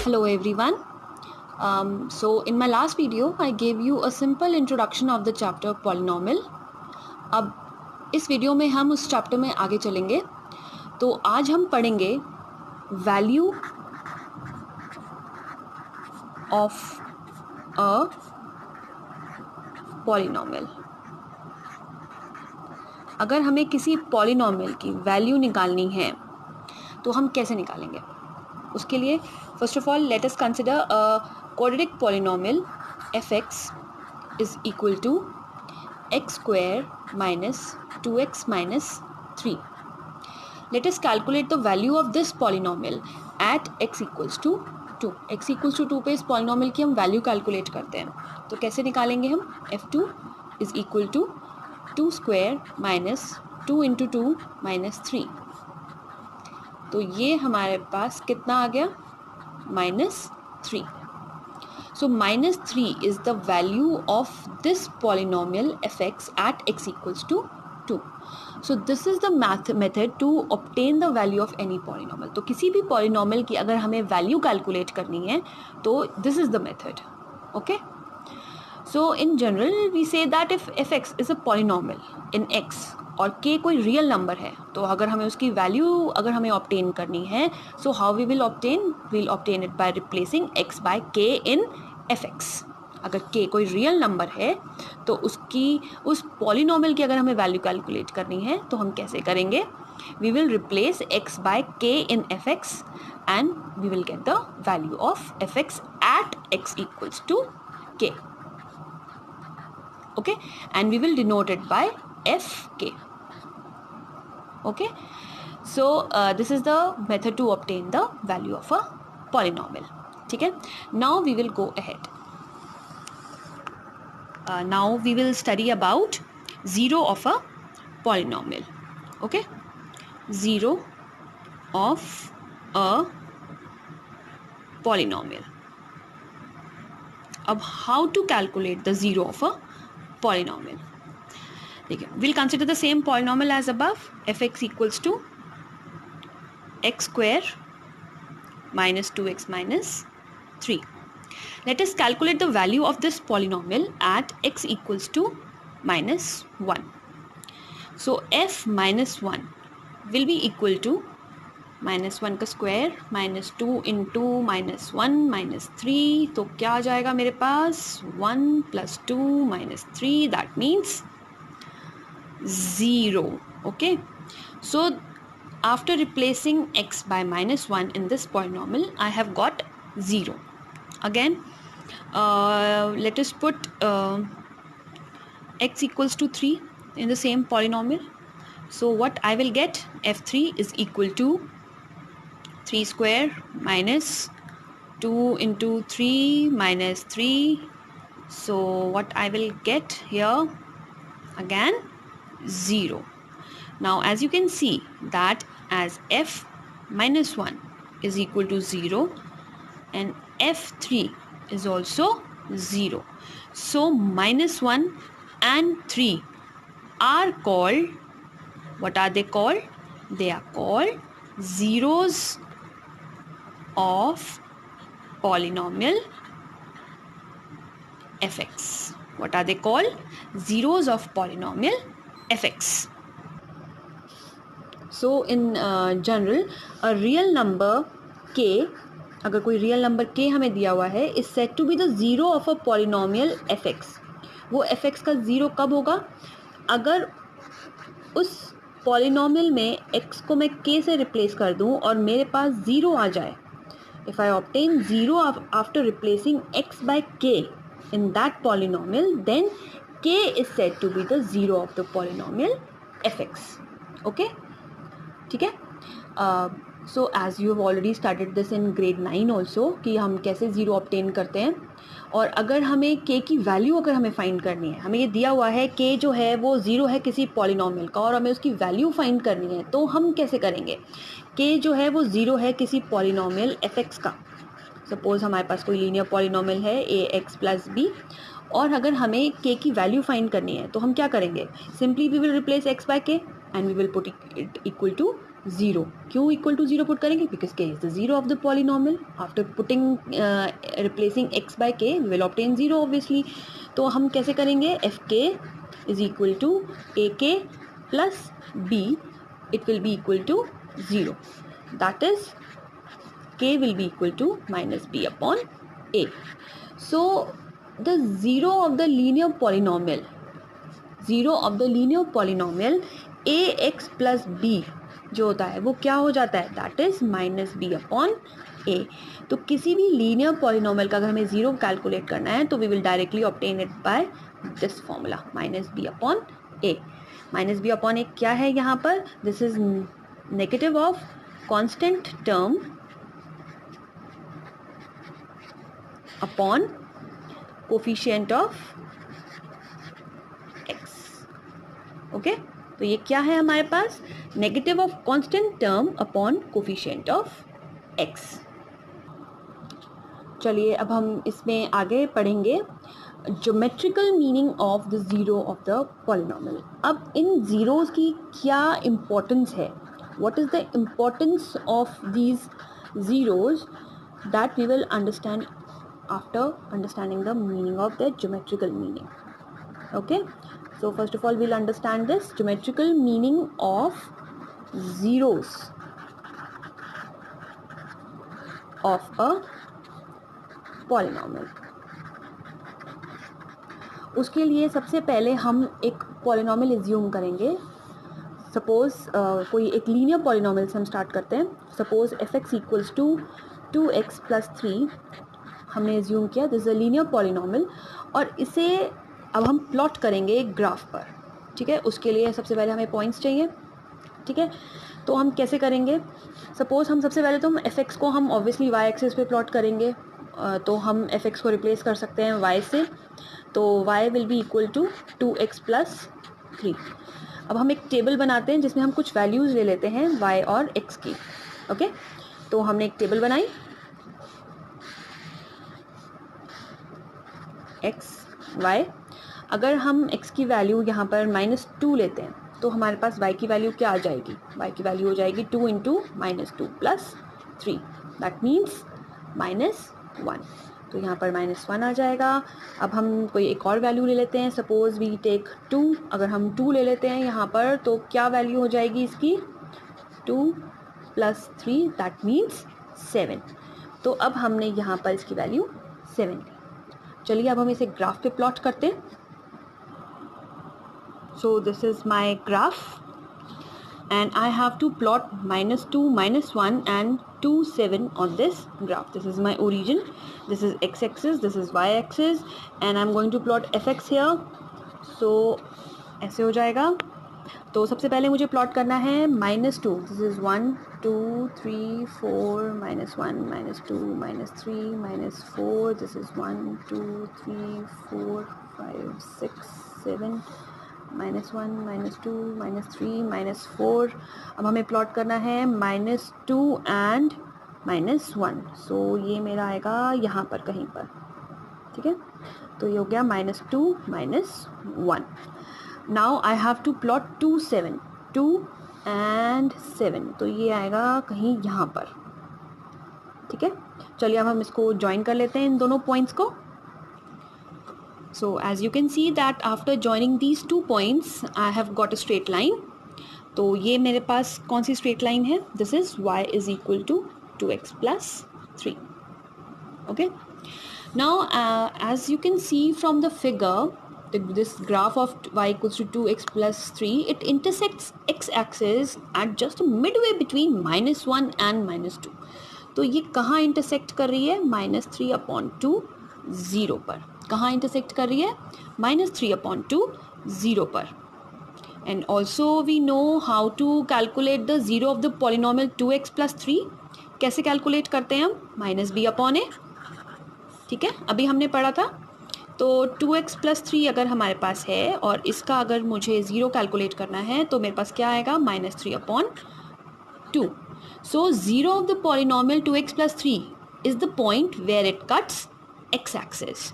Hello everyone. So in my last video I gave you a simple introduction of the chapter polynomial. अब इस video में हम उस chapter में आगे चलेंगे. तो आज हम पढ़ेंगे वैल्यू ऑफ अ पॉलिनॉमियल. अगर हमें किसी पॉलिनॉमियल की वैल्यू निकालनी है तो हम कैसे निकालेंगे? उसके लिए first of all let us consider a quadratic polynomial f(x) is equal to x square minus 2x minus 3. Let us calculate the value of this polynomial at x equals to 2. x equals to 2 पे इस polynomial की हम value calculate करते हैं. तो कैसे निकालेंगे हम? f2 is equal to 2 square minus 2 into 2 minus 3. तो ये हमारे पास कितना आ गया? -3. So -3 is the value of this polynomial f(x) at x equals to 2. So this is the method to obtain the value of any polynomial. तो किसी भी polynomial की अगर हमें value calculate करनी है तो this is the method. Okay? So in general we say that if f(x) is a polynomial in x और k कोई रियल नंबर है तो अगर हमें उसकी वैल्यू अगर हमें ऑब्टेन करनी है so how we will obtain it by replacing x by k in f(x). अगर k कोई रियल नंबर है तो उसकी उस पॉलिनॉमियल की अगर हमें वैल्यू कैलकुलेट करनी है तो हम कैसे करेंगे? We will replace x by k in f(x) and we will get the value of f(x) at x equals to k. Okay, and we will denote it by fk. Okay, so this is the method to obtain the value of a polynomial. ठीक है? Now we will go ahead. Now we will study about zero of a polynomial. Okay, zero of a polynomial. अब how to calculate the zero of a polynomial? देखिए, we'll consider the same polynomial as above. f(x) equals to x square minus 2x minus 3. Let us calculate the value of this polynomial at x equals to -1. So f minus 1 will be equal to -1 का square -2 into -1 -3. तो क्या आ जाएगा मेरे पास? 1 + 2 - 3, that means 0. Okay, so after replacing x by -1 in this polynomial I have got 0. Again let us put x equals to 3 in the same polynomial. So what I will get? f(3) is equal to 3 square minus 2 into 3 minus 3. So what I will get here? Again 0. Now as you can see that as f minus 1 is equal to 0 and f(3) is also 0. So -1 and 3 are called, what are they called? They are called zeros of polynomial f(x). What are they called? Zeros of polynomial f(x). So in general a real number k, अगर कोई real number k हमें दिया हुआ है is said to be the zero of a polynomial f(x). वो f(x) का zero कब होगा? अगर उस पॉलिनॉमियल में x को मैं k से रिप्लेस कर दूं और मेरे पास ज़ीरो आ जाए. If I obtain 0 after replacing x by k in that polynomial, then k is said to be the zero of the polynomial f(x). Okay, ठीक है? So as you have already studied this in grade 9 also कि हम कैसे zero obtain करते हैं. और अगर हमें k की वैल्यू अगर हमें फाइंड करनी है, हमें ये दिया हुआ है k जो है वो ज़ीरो है किसी पॉलिनॉमियल का और हमें उसकी वैल्यू फाइंड करनी है, तो हम कैसे करेंगे? k जो है वो ज़ीरो है किसी पॉलिनॉमियल f(x) का. सपोज़ हमारे पास कोई लीनियर पॉलिनॉमियल है ax + b और अगर हमें k की वैल्यू फाइंड करनी है तो हम क्या करेंगे? Simply we will replace x by k and we will put it equal to zero. क्यों इक्वल टू ज़ीरो पुट करेंगे? Because K is the zero of the polynomial. After putting replacing X by K will obtain zero obviously. तो हम कैसे करेंगे? F के is equal to A K plus B, it will be equal to zero, that is k will be equal to minus b upon a. So the zero of the linear polynomial ax plus b जो होता है वो क्या हो जाता है? That is minus b upon a. तो किसी भी लीनियर पॉलिनोमियल का अगर हमें जीरो कैलकुलेट करना है तो we will directly obtain it by this formula minus b upon a. Minus b upon a क्या है यहाँ पर? This is negative of constant term upon coefficient of x। Okay, तो ये क्या है हमारे पास? Negative of constant term upon coefficient of x। चलिए अब हम इसमें आगे पढ़ेंगे geometrical meaning of the zero of the polynomial. अब इन ज़ीरोज़ की क्या इम्पोर्टेंस है? What is the importance of these zeros? That we will understand after understanding the meaning of their geometrical meaning. Okay, so first of all we'll understand this geometrical meaning of zeros of a polynomial. उसके लिए सबसे पहले हम एक polynomial assume करेंगे। Suppose कोई एक linear polynomial से हम स्टार्ट करते हैं। Suppose F x equals to 2x plus 3 हमने एज्यूम किया, this is a linear polynomial, और इसे अब हम प्लॉट करेंगे एक ग्राफ पर। ठीक है, उसके लिए सबसे पहले हमें पॉइंट्स चाहिए। ठीक है, तो हम कैसे करेंगे? सपोज हम सबसे पहले तो हम एफ एक्स को हम ऑब्वियसली वाई एक्सिस पे प्लॉट करेंगे, तो हम एफ एक्स को रिप्लेस कर सकते हैं वाई से, तो Y will be equal to 2x plus 3। अब हम एक टेबल बनाते हैं जिसमें हम कुछ वैल्यूज़ ले लेते हैं y और x की। ओके, तो हमने एक टेबल बनाई x y। अगर हम x की वैल्यू यहाँ पर -2 लेते हैं तो हमारे पास y की वैल्यू क्या आ जाएगी? y की वैल्यू हो जाएगी 2 इंटू -2 प्लस 3, दैट मीन्स -1। तो यहाँ पर -1 आ जाएगा। अब हम कोई एक और वैल्यू ले लेते हैं, सपोज वी टेक 2। अगर हम 2 ले लेते हैं यहाँ पर तो क्या वैल्यू हो जाएगी इसकी? 2 प्लस 3 दैट मीन्स 7। तो अब हमने यहाँ पर इसकी वैल्यू 7 ली। चलिए अब हम इसे ग्राफ पे प्लॉट करते हैं। So this is my graph and I have to plot -2, -1 and 2, 7 on this graph. This is my origin, this is x-axis, this is y-axis, and I'm going to plot fx here. So ऐसे हो जाएगा। तो सबसे पहले मुझे plot करना है -2, this is 1 2 3 4 -1 -2 -3 -4, this is 1 2 3 4 5 6 7 -1 -2 -3 -4। अब हमें प्लॉट करना है -2 एंड -1। सो ये मेरा आएगा यहाँ पर कहीं पर। ठीक है, तो ये हो गया -2 -1। Now I have to plot 2 7 2 and 7, तो ये आएगा कहीं यहाँ पर। ठीक है, चलिए अब हम इसको ज्वाइन कर लेते हैं इन दोनों पॉइंट्स को। So as you can see that after joining these two points I have got a straight line. तो ये मेरे पास कौन सी straight line है? This is y is equal to 2x plus 3. Okay. Now as you can see from the figure, this graph of y equals to 2x plus 3, it intersects x-axis at just midway between -1 and -2. तो ये कहाँ intersect कर रही है? -3/2 0 पर। कहाँ intersect कर रही है? -3/2 0 पर। And also we know how to calculate the zero of the polynomial 2x plus 3। कैसे कैलकुलेट करते हैं हम? -b/a। ठीक है, अभी हमने पढ़ा था। तो 2x प्लस 3 अगर हमारे पास है और इसका अगर मुझे ज़ीरो कैलकुलेट करना है तो मेरे पास क्या आएगा? -3/2। So zero of the polynomial 2x plus 3 is the point where it cuts X axis.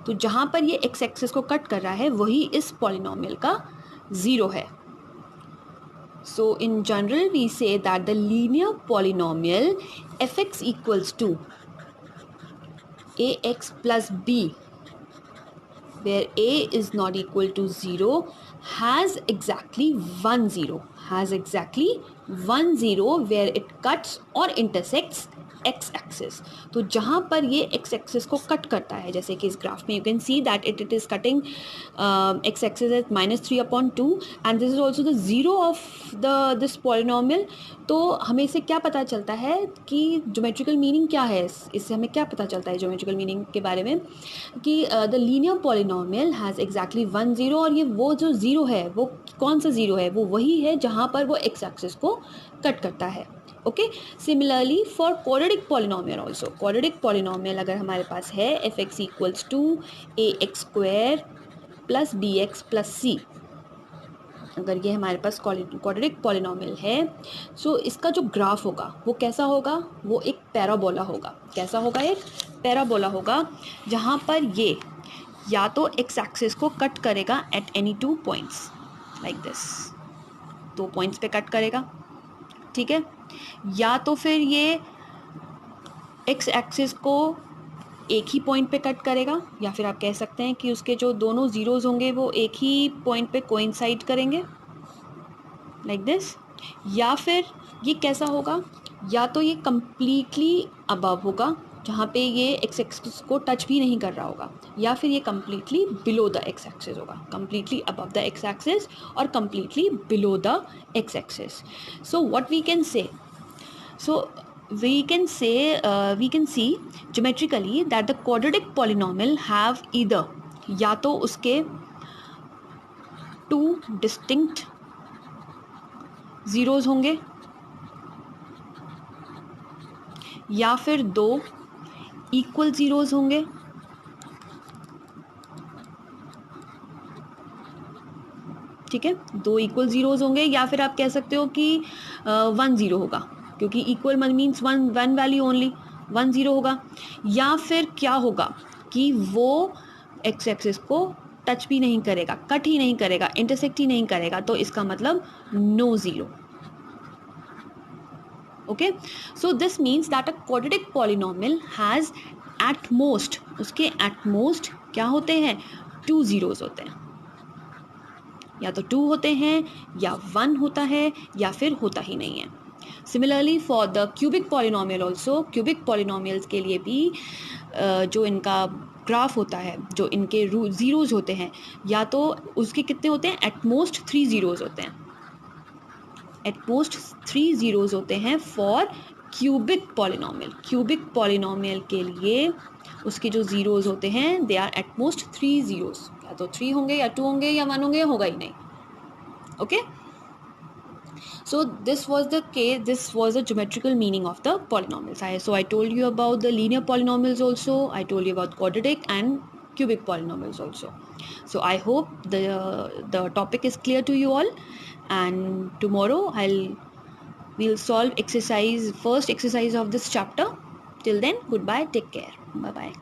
तो जहाँ पर ये एक्स एक्सिस को कट कर रहा है वही इस पॉलिनॉमियल का ज़ीरो है। So in general we say that the linear polynomial fx equals to ax plus b, where a is not equal to 0, has exactly 1 0 where it cuts or intersects x axis. तो जहाँ पर ये x axis को cut करता है, जैसे कि इस ग्राफ में you can see that it is cutting x axis at -3/2 and this is also the zero of this polynomial. तो हमें इससे क्या पता चलता है कि ज्योमेट्रिकल मीनिंग क्या है, इससे हमें क्या पता चलता है ज्योमेट्रिकल मीनिंग के बारे में, कि the linear polynomial has exactly 1 0, और ये वो जो ज़ीरो है वो कौन सा ज़ीरो है, वो वही है जहाँ पर वो एक्स एक्सिस को कट करता है. Okay. Similarly for quadratic polynomial also, quadratic polynomial अगर हमारे पास है f x equals to a x square plus b x plus c, अगर ये हमारे पास क्वाड्रेटिक पॉलिनोमियल है, सो इसका जो ग्राफ होगा वो कैसा होगा, वो एक पैराबोला होगा. कैसा होगा? एक पैराबोला होगा, जहाँ पर ये या तो एक्स एक्सिस को कट करेगा at any 2 points like this, 2 points पे कट करेगा, ठीक है, या तो फिर ये एक्स एक्सिस को एक ही पॉइंट पे कट करेगा, या फिर आप कह सकते हैं कि उसके जो दोनों ज़ीरोज़ होंगे वो एक ही पॉइंट पे कोइंसाइड करेंगे लाइक दिस. या फिर ये कैसा होगा, या तो ये कम्प्लीटली अबव होगा जहाँ पे ये एक्स एक्सिस को टच भी नहीं कर रहा होगा, या फिर ये completely below the x axis होगा, completely above the x axis और completely below the x axis. So what we can say, we can see geometrically that the quadratic polynomial have either, या तो उसके 2 distinct zeros होंगे, या फिर 2 equal zeros होंगे, ठीक है, 2 equal zeros होंगे, या फिर आप कह सकते हो कि 1 0 होगा, क्योंकि equal means one value only, 1 0 होगा. या फिर क्या होगा कि वो एक्स एक्सिस को टच भी नहीं करेगा, कट ही नहीं करेगा, इंटरसेक्ट ही नहीं करेगा, तो इसका मतलब no zero. Okay. So this means that a quadratic polynomial has at most, उसके एट मोस्ट क्या होते हैं, 2 ज़ीरोज़ होते हैं, या तो 2 होते हैं, या 1 होता है, या फिर होता ही नहीं है. Similarly for the cubic polynomial also, cubic polynomials के लिए भी जो इनका ग्राफ होता है, जो इनके ज़ीरोज़ होते हैं, या तो उसके कितने होते हैं, एट मोस्ट 3 ज़ीरोज़ होते हैं, एट मोस्ट 3 ज़ीरोज़ होते हैं for cubic polynomial. Cubic polynomial के लिए उसके जो ज़ीरोज़ होते हैं they are at most 3 zeros, या तो 3 होंगे, या 2 होंगे, या 1 होंगे, या होगा ही नहीं. Okay. So this was the case, this was the geometrical meaning of the polynomials. So I told you about the linear polynomials also, I told you about quadratic and cubic polynomials also. So I hope the topic is clear to you all, and tomorrow we'll solve first exercise of this chapter. Till then, goodbye, take care, bye bye.